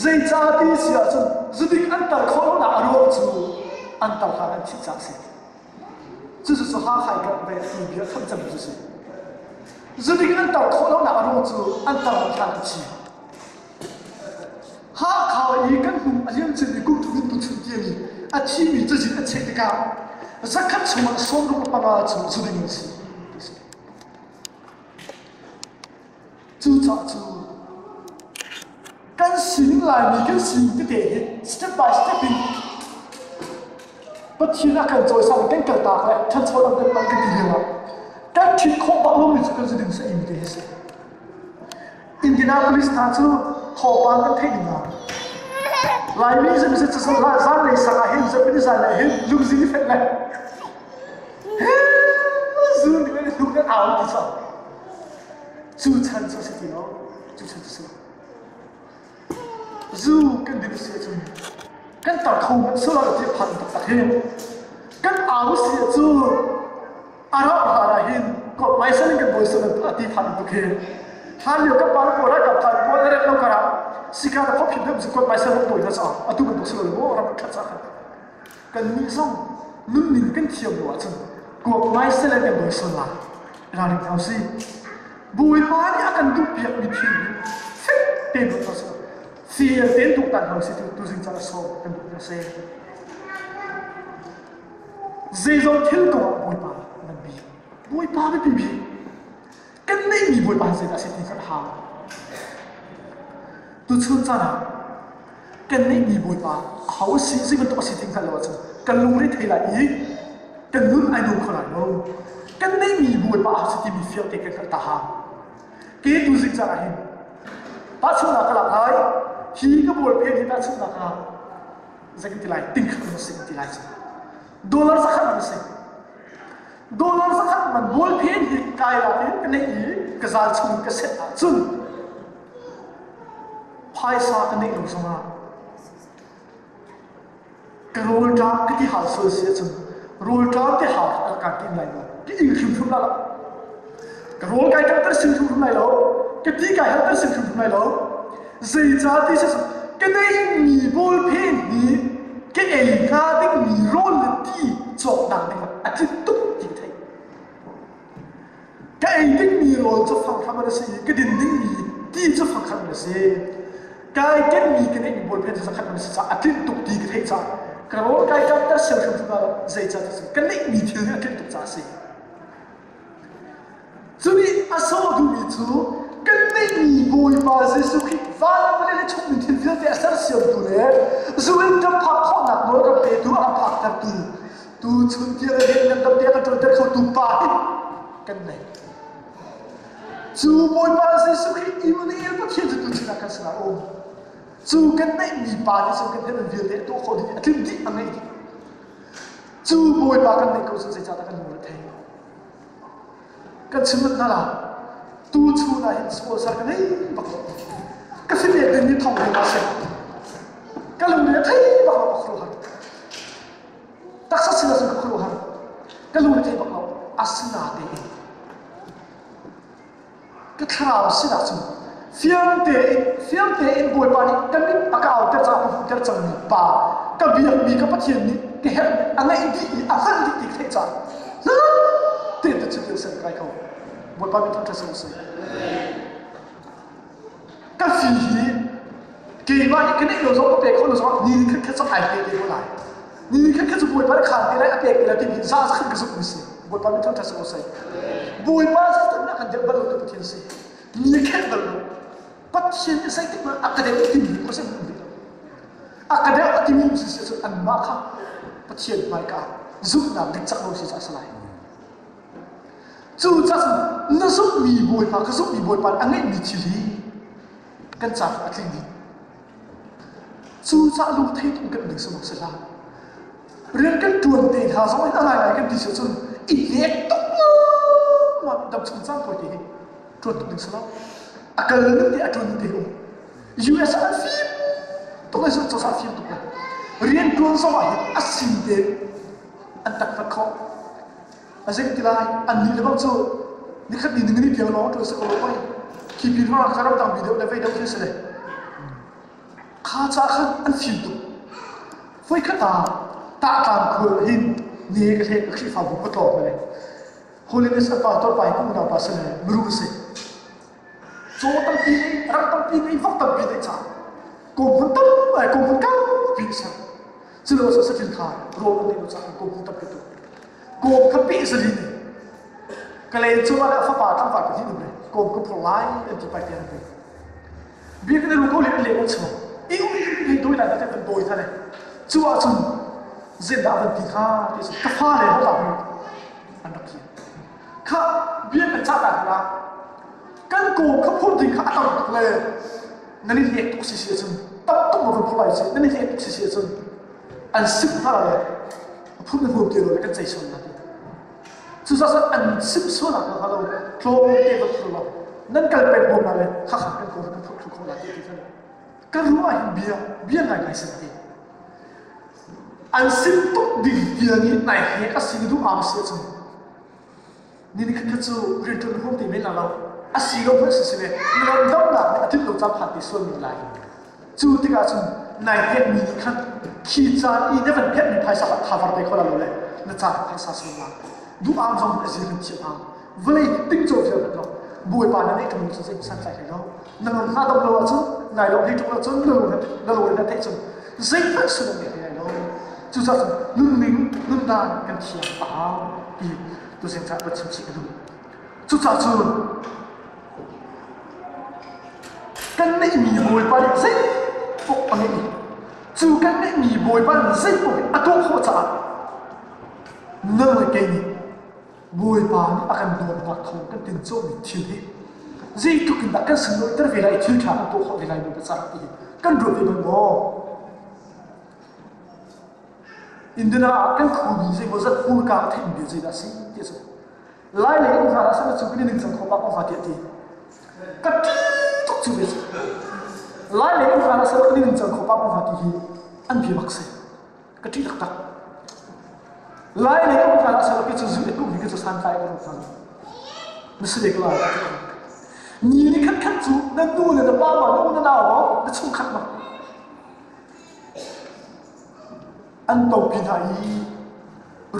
zai cha ti sia chu zuding an ta ko na aro chu an ta ha an chi cha se 这是说哈海个为你别看怎么就是，是那个人到口了拿肉子，按到了看得起。哈考一根红，啊，认真的工作人都出电里，啊，体育自己的切的干，是看什么收入爸爸组织的东西，就咋就，跟新来你跟新的电影 ，step by step。 bất thiên là cần rồi sang cái cờ tạc lại thân sau làm cái gì nữa các thịt không bao lâu mình sẽ dự định sẽ im thế sẽ Indianapolis ta chứ họ bán cái thế nào lại mình sẽ cho là ra này sang hiện sẽ bên ra này hiện dùng gì phải này dùng thì mình dùng cái áo thì sao chú chân cho sẽ điều chú chân cho dù cái điều sẽ cho cái tạc không số là cái phần tạc hiện cái áo sẽ chú à đó là hiện có mấy số cái bồi dưỡng là tí phần tạc hiện hai liệu các bạn có ra gặp phải có ra đâu cả xí cả là có phim được có mấy số cái bồi dưỡng à tu cái bồi dưỡng là nó khá chắc cái nghĩ xong luôn mình cái thiểu đó chứ có mấy số cái bồi dưỡng là định thảo gì bồi hóa thì akan tu việc mình thiểu phết tiền một số thì đến tục tàn hậu sẽ tu sinh ra số cần được ra xe dây dòng thiên cổ bồi ba lần bì bồi ba với bì bì cái này mi bồi ba sẽ đã sẽ tin rất hào tu chun ra nào cái này mi bồi ba hậu sĩ vẫn tu sẽ tin rất lâu chứ cái lũ đấy thấy là ý cái lũ ai đúng không lại đâu cái này mi bồi ba sẽ tin mi phiêu thì cái ta hào cái tu sinh ra là hình ta chun là cái là ai khi cái bồi phê thì ta chun là cái danh thì lại tinh khắc nó sinh thì lại chứ dollar sa khat man se dollar sa khat man bol phen hi kai la phen cái này ý cái zal chung cái set a chun phai sa cái này đúng không ạ cái roll down cái thì hal sơ se chun roll down cái hal cái kim lại lo cái gì chun chun la cái roll cái cái chun chun lại lo cái tí cái cái chun chun lại lo dây cha tí se cái này mi bol phen hi cái ấy ra đến mì rôn là đi chọn đằng này mà chỉ túc thì thấy cái ấy đến mì rôn cho phẳng khăm là gì cái đỉnh đến mì đi cho phẳng khăm là gì cái mì cái này mì bồi phê cho khăm là gì chỉ túc thì thấy sao cái đó cái ta sử dụng chúng ta dây cha cái này mì thiếu là cái túc giá gì cho nên số thu mì chú cái này mì bồi ba sẽ xuất hiện và nó lên trong mình thiên phiêu thì sẽ sử dụng đấy dù em tâm phật không nặng nói cái bề tu âm phật tập tu chun tia là hiện nhân tâm tia cái trôi tới khâu tu pa cái này dù bồi ba sẽ xuất hiện im này em có thiênจะtu chỉ là cái sao ôm dù cái này mì ba thì sau cái thế là việc đấy tu khâu thì thiên đi anh ấy dù bồi ba cái này câu chuyện sẽ trả ta cái người thế cái chuyện đó là tu chu là hiện sponsor cái này bạc cái phim này đến như thông tin mà xem cái lúc này thấy bạc lộc khổ hẳn tác sát sinh là khổ hẳn cái lúc này thấy bạc lộc asina đấy cái thảo sinh là gì phiên tế bồi ba này cái mình bạc áo cái trang phục cái trang ba cái việc mình cái phát hiện này cái hệ anh ấy đi anh ấy đi thấy sao tiền được chịu sinh cái câu bồi ba mình thằng sinh sinh cái gì kỳ mà cái này nó giống cái con nó giống nhìn cái số hải cái lại nhìn cái số bồi ba khăn cái này cái là cái sao sẽ cái số gì bồi ba mình thằng sinh sinh bồi ba sẽ nó cần được bao nhiêu cái tiền gì nhìn cái đó bắt chuyện cái sai cái mà academic thì có sẽ không được academic thì sẽ ăn mà khác bắt chuyện mai cả giúp làm định chắc đâu sẽ lại จู่จ้าน่าสุดมีบอยปาก็สุดมีบอยปาอันนี้มีทีลีกันจับอันนี้จู่จ้าลูกเทศกันหนึ่งสมองเสร็จแล้วเรื่องกันจวนเตะหาสมัยอะไรกันดีเสียจนอีเล็กตุ๊กมาดับชนจ้างพอดีจวนหนึ่งสแล้วอาการเรื่องที่จวนเตะUS อันฟิล์มตัวนี้สุดจะฟิล์มตัวนั้นเรียนจวนสมัยอัศวินเดอันตักตะเขาอาจจะที่ไรอันนี้เราจะนี่ขัดนี่หนึ่งนี่เดียวน้องตัวสกุลไปคีบินว่าคาร์บอนวิดีโอได้ไปเดียวที่สุดเลยข้าจะขัดอันฟิล์มตัวไฟขัดตาตามคือหินนี่ก็เห็นก็ขี้ฟ้าบุกต่อไปเลยคนเล่นสัตว์ต่อไปก็มันเอาไปเสนอไม่รู้สิโจตั้งปีนี้รักตั้งปีนี้ฟักตั้งปีนี้จ้ากูมันตั้งกูมันก้าวปีศาจซึ่งเราจะสิ่งขาดรวมกันในจ้ากูมันตั้งปีตัวกูมันปีศาจนี่ก็เลยชัวร์แล้วฟ้าป่าตั้งฟ้ากันที่นู่นเลยกูมันพลายอันที่ไปเดียวกันบีกันในรูปเขาเลี้ยงมันชัวร์อีกอีกโดยอะไรแต่เป็นโดยท่านเลยชัวร์ชัวร์เส้นดาวเป็นที่ข้าที่สุดก็ฟ้าเลยเขาตัดอันดับที่ข้าบีกันชาติอะไรนะกันกูเขาพูดถึงข้าตั้งเลยนั่นนี่เรียกตุกเสียจนต้องมาเป็นผู้ใหญ่สินั่นนี่เรียกตุกเสียจนอันสิบเท่าไรพูดในหัวเดียวเลยกันใจชนนะสุดท้ายอันสิบส่วนอะไรเราโคลนเก็บตัวเรานั่นกลายเป็นบุญอะไรข้าขัดกันกูกันพูดทุกคนละที่ที่นั่นกันรู้ว่าเบียไงไงสิ่งนี้อันสิบตุกดิ่งเดียนี้ไหนเหี้ยก็สิ่งดูอามเสียจนนี่นี่คือจู่เรียนจนหัวตีไม่ละเราอาศัยเราเพื่อสิ่งนี้เราต้องหลับอาทิตย์เราจะผ่านที่ส่วนมีไรจู่ที่การจนไหนเหี้ยมีขั้นขี้จานอีเนี่ยเป็นเหี้ยมีภายสารทาร์ไปคนละเลยนั่นจะภายสารส่วนมาดูอามจงเป็นสิ่งที่เชื่อเวลาติ้งโจทย์เยอะเราบวยปานนี่ก็มีสิ่งที่สั่งใจเรานั่นมันน่าต้องเราจนไหนเราที่ทุกเราจนเราเนี่ยเทจนสิ่งที่สุดเนี่ยเราจู่จะนุ่นดานกันเขียนตาอีตัวสิ่งที่เป็นสิ่งที่ดูจู่จะจู่กันไม่มีบวยปานสิ่งพวกอันนี้จู่กันไม่มีบวยปานสิ่งพวกอัตโตโคจ่าเนื่องจากนี้บวยปานอาการโดนวัดทองกันติดโจมีทิวนี้ยิ่งทุกคนดักกันสนุกแต่เวลาทิวขาอัตโตโคเวลาดูเป็นสัตว์ที่กันรู้ที่มันโง่อินเดียกันคู่มีสิ่งว่าจะพูดการทิ้งเดียวใจได้สิที่สุดหลายเลยองศาละสักจุดนี้หนึ่งสังคมบ้าองศาเดียวที่กันทุกจุดเลยหลายเลยองศาละสักจุดนี้หนึ่งสังคมบ้าองศาที่อันเบียบักเซ่กันที่ตักหลายเลยองศาละสักจุดนี้กูมีก็จะสันใจกันฟังไม่ใช่เด็กหลายนี่ขั้นจุดนั่นนู่นนั่นบ้ามานู่นนั่นเอานั่นชุ่มขัดมาอันตกพินายี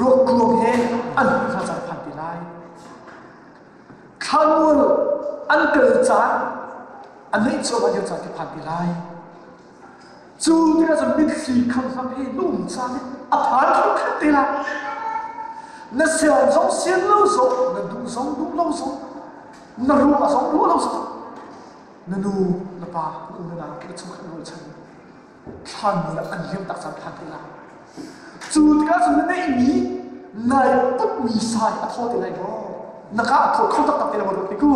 รวบรวมเองอันพระจันทร์พันปีไล่ข้ามูลอันเกิดจากอันนี้จะมาเดียวจากที่พันปีไล่จู่ที่เราจะมีสี่คำสัมเพลนุ่มจานนี้อภารทุกขันตีละนั่นเสียงสองเสียงเล่าสองนั่นดูสองดูเล่าสองนั่นรู้มาสองรู้เล่าสองนั่นดูนั่นป่านั่นนั่นก็ชุ่มขันรู้ฉันข้ามูลอันเลี้ยงตักสัมพันธ์ตีละจู่ที่เราจะไม่มีในปุ๊บมีสายอัฐตีละก็นักอัฐเขาตักตีละมาดูนี่กู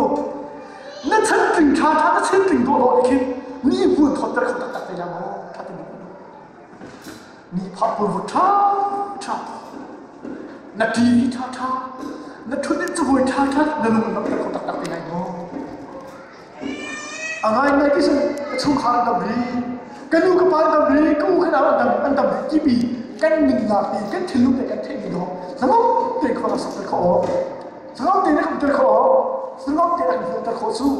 นั่นฉันถึงชานั่นฉันถึงตัวเราอีกนี่พูดทอดแต่เขาตักตีละมาถ้าเป็นนี่พับปูนท่านาทีนี้ท่านาทุนนี้จะวุ่นท่านั่นรู้นักแต่เขาตักตีละก็อะไรไม่กี่สิ่งชุ่มขาดดำรีกันดูกับปานดำรีกูขนาดอันดำรีกี่ปีกันหนึ่งนาทีกันทิ้งลูกเด็กกันเทมีดอกสมมติเด็กคนละสักตะขอสมมติเด็กคนตะขอสมมติเด็กคนตะขอสู้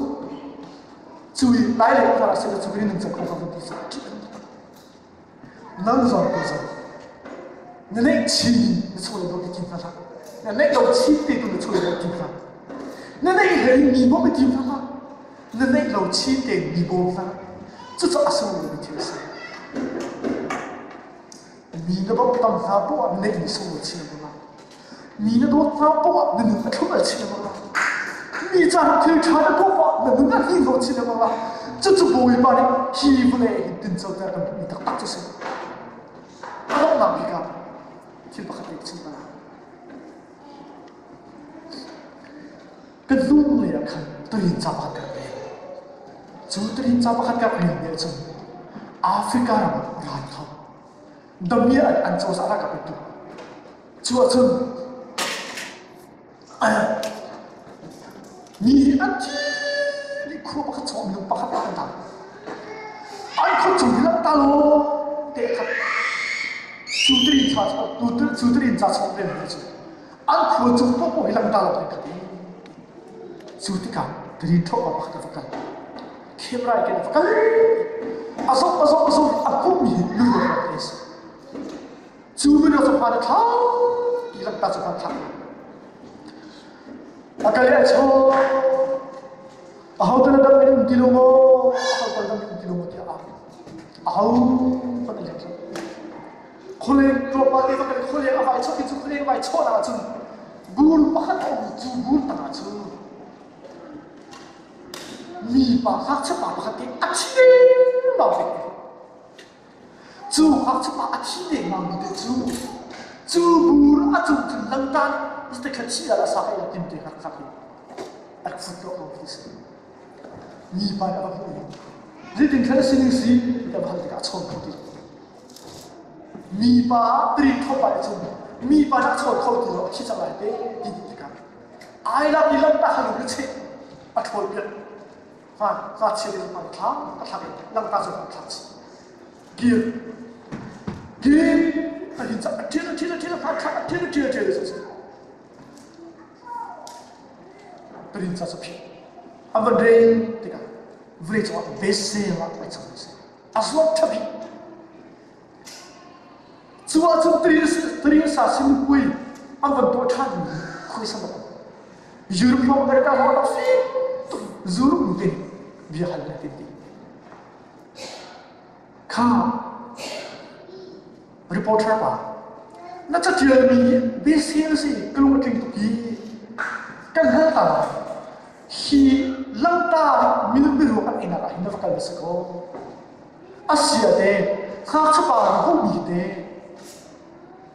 ยหลายเลยคนละสิ่งสู้นี่หนึ่งสักคนละที่สักนั่นสอนตัวสอนนั่นเองชีมันช่วยเราได้กินอะไรนั่นเองเราชีเด็กมันช่วยเรากินอะไรนั่นเองเห็นมีบ่ไม่กินอะไรนั่นเองเราชีเด็กมีบ่อะไร这是阿生我的天生。มี那帮当他不啊，那你送我钱吗？มี那多他不啊，那你出来钱吗？你这样听查的多吧，那你那你我钱吗？这不会把你欺负嘞，真走在那你打打就是。他老难皮个，听不下去，听不啦。cái lung này là khăn tôi nhìn chạm hạt cả đấy chú tôi nhìn chạm hạt cả hình này chú Africa là một ngàn không đâm nghĩa anh cho xã ra cả bên chú chú ni anh chi đi khu bắc chọn mình bắc bắc ta anh không chịu lắm ta luôn để khát chú tôi nhìn chạm chú tôi nhìn chạm bên này chú anh không chịu bắc bắc lắm ta luôn để khát chú tôi cả tôi nhìn thâu bắc bắc ta camera cái này cái azok aku mi lu lo es chú mình nó phải tháo ilang ta phải tháo akali cho ahau tu nak minum kilomo ahau tu nak minum kilomo dia ahau pada lagi khole kelopak dia pakai khole apa itu kita khole apa itu lah tu bul pakai tu bul tanah tu mi pakai cepat pakai aci mau deh tu pakai cepat aci deh mau deh tu bul acu tu langtan mesti kecil lah saya yakin dia akan sakit aku suka orang itu mi pakai apa pun jadi tinggal sini sih kita bahas dekat contoh dia mi pakai beri kau pada tu mi pakai contoh kau tu kita lah deh di dekat ai lah bilang tak harus kecil aku biar phát triển được bằng tháo các thằng lăng ta dùng bằng tháo kia anh nhìn chắc thiên phát khát thiên rồi tôi nhìn chắc sắp anh vẫn đây thì cả về cho về xe là phải chọn xe aswat tapi chúa chúng tôi sa xin quỳ anh vẫn tôi than quỳ sao mà Europe người ta họ nói phi Zulu mungkin biar hal nanti. Kau reporter apa? Nak cakap ni basic sih kalau macam tu kan hal tak. Hi langta minum biru kan ina lah, ina fakal besok. Asia deh, kau cepat hobi deh.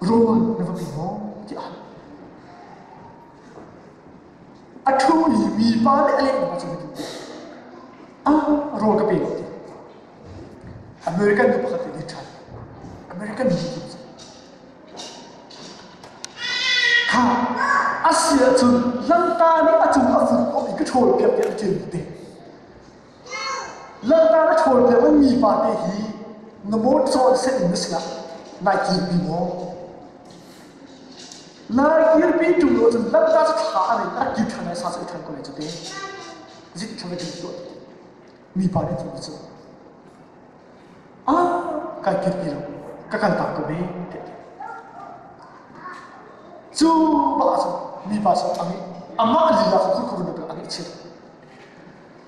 Roman never bingung dia. Atu ni mi pada elok macam itu. Roll ke pilot. American tu pakai di thai. American ni. Ha, Asia tu langta ni acu afu kau ikut col piap dia macam itu. Langta ni col piap mi pada hi, nomor soal set ini sila, naik bimo. Naik pi tu lo tu langta tu thah ni, naik kita ni sasa ikan kau ni tu deh. Zit kau ni tu. Mi pada tu betul. Kau kira kakak tak kau ni. Cuba asal mi pada angin. Amak dia aku kau nak angin ciri.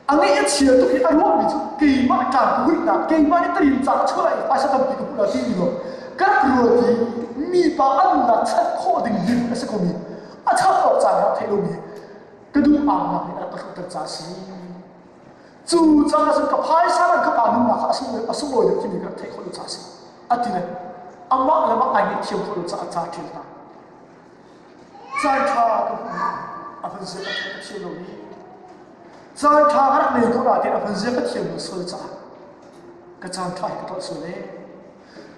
Angin ciri tu kita luar itu. Kima kan kuih nak, kima ni terinjak curai. Asal tak kita pula tinggi lo. Kalau di mi pada anda cak kau dingin asal kau mi. Acap kau jangan terlalu mi. Kedua anak ni ada terjadi. Chú trang là cái phái sáng là các bạn nung là asung ngồi được thì mình thấy không được trả gì. Ati này, amma là mắc anh thiêu không được trả thiêu ta. Giải tha cái phần dưới cái thiêu rồi. Giải tha cái này cũng là thì phần dưới cái thiêu rồi sôi trả. Cái trang tha cái đó sôi đấy.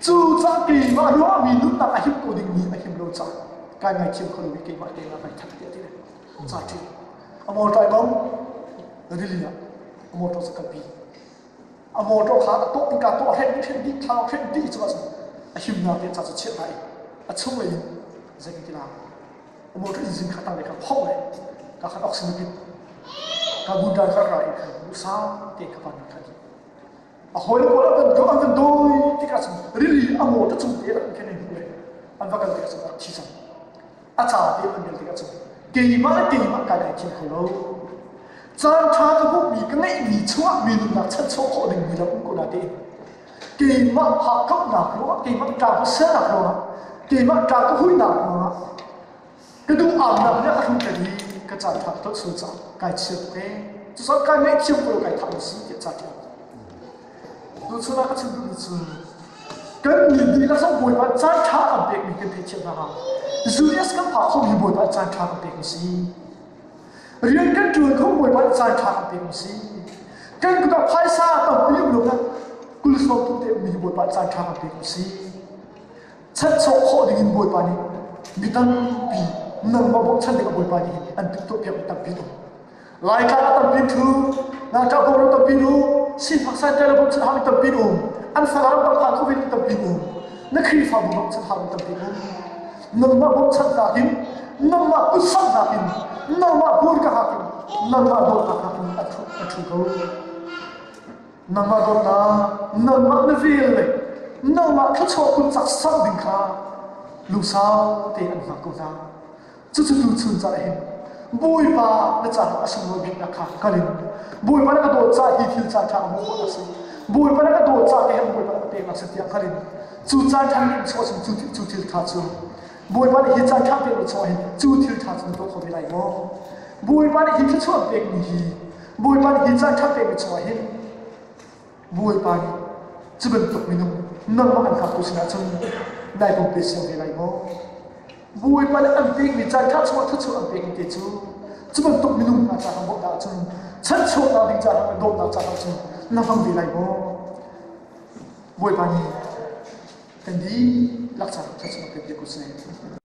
Chú trang kỳ mà nó mình lúc nào anh cố định mình anh lâu trả. Cái ngày thiêu không được cái mà đây là phải thật tiệt đấy. Giải thiêu. Amma trai bông, đi liền. Motor sekapi, motor khá tốt tình cảm tốt hết đi thao hết đi cho bạn, hiểm nào thì chắc sẽ chết lại, chung lại, vậy cái nào, motor engine khá tăng để cả phong này, cả khá oxygen, cả bùn đá khá rải, lúc sáng thì các bạn thấy, hồi lúc đó anh vẫn đôi thì cả really motor chung để cái này vậy, anh vẫn cần cái gì đó chỉ rằng, chả thì anh nhận cái gì, kỳ mà cái này thì không lâu. Trang thang cái bút mì cái này mì chua mì nung nát chân chua khó đỉnh mì là cũng có là thế. Kỳ mà học cấp nạp nó, kỳ mà trang có xe nạp nó, kỳ mà trang có hối nạp nó. Cái đúng ảo nạp này không cái gì cái trang thang tốt số trang cái chiếc cái, chứ sao cái này chiếc của cái thằng gì cái trang thang. Tôi cho nó cái chuyện như thế. Cái nhìn đi là sao bồi bạn trang thang làm việc mình cái thế chuyện nào. Dù là cái phá không thì bồi bạn trang thang làm việc gì. riêng cái trường không mùi bạn dài thẳng tiền gì cái chúng ta phai xa tầm bí luôn đó cứ sau chúng ta mình mùi bạn dài thẳng tiền gì chất số họ thì mùi bạn này bị tăng bị nâng vào bóng chân để mùi bạn này anh tiếp tục việc tập bí đó lại cả tập bí thứ là cho cô tập bí đó xin phát sai tay là bóng chân hàng tập bí đó anh phải làm tập hàng covid tập bí đó nó khi phạm bóng chân hàng tập bí đó nâng vào bóng chân là hin nâng vào cứ sẵn là hin nâng vào buồn cả hakim nâng vào buồn cả hakim anh chú câu nâng vào buồn là nâng vào nó viên này nâng vào cái chỗ cũng chắc sẵn đình khá lúc sau thì anh phá câu ta chú chú chú chú ra hin bùi bà nó trả nó sinh hoạt việc là khá khá linh bùi bà nó đồ trả hi thiêu trả trả mô là sinh bùi bà nó đồ trả cái hem bùi bà nó tiền là sinh tiền khá linh chú trả thằng linh cho sinh chú thiêu thả chú bùi bà nó hi trả thằng tiền cho hin chú thiêu thả chú đâu có bị lại mô bùi bà nó hi thiêu cho tiền hi bùi bà nó hi trả thằng tiền cho hin bùi bà nó chú bên tục mình nâng mà anh khá cô sinh là chung đại bông bê siêu về lại mô bùi bà nó ăn tiền vì trả thằng cho thức cho ăn tiền thì chú bên tục mình là trả thằng bộ đạo chung chân chỗ nào đi trả thằng đồn nào trả thằng chung nâng vâng về lại mô bùi bà nó cái đi lạc trả thằng cho ăn tiền của sinh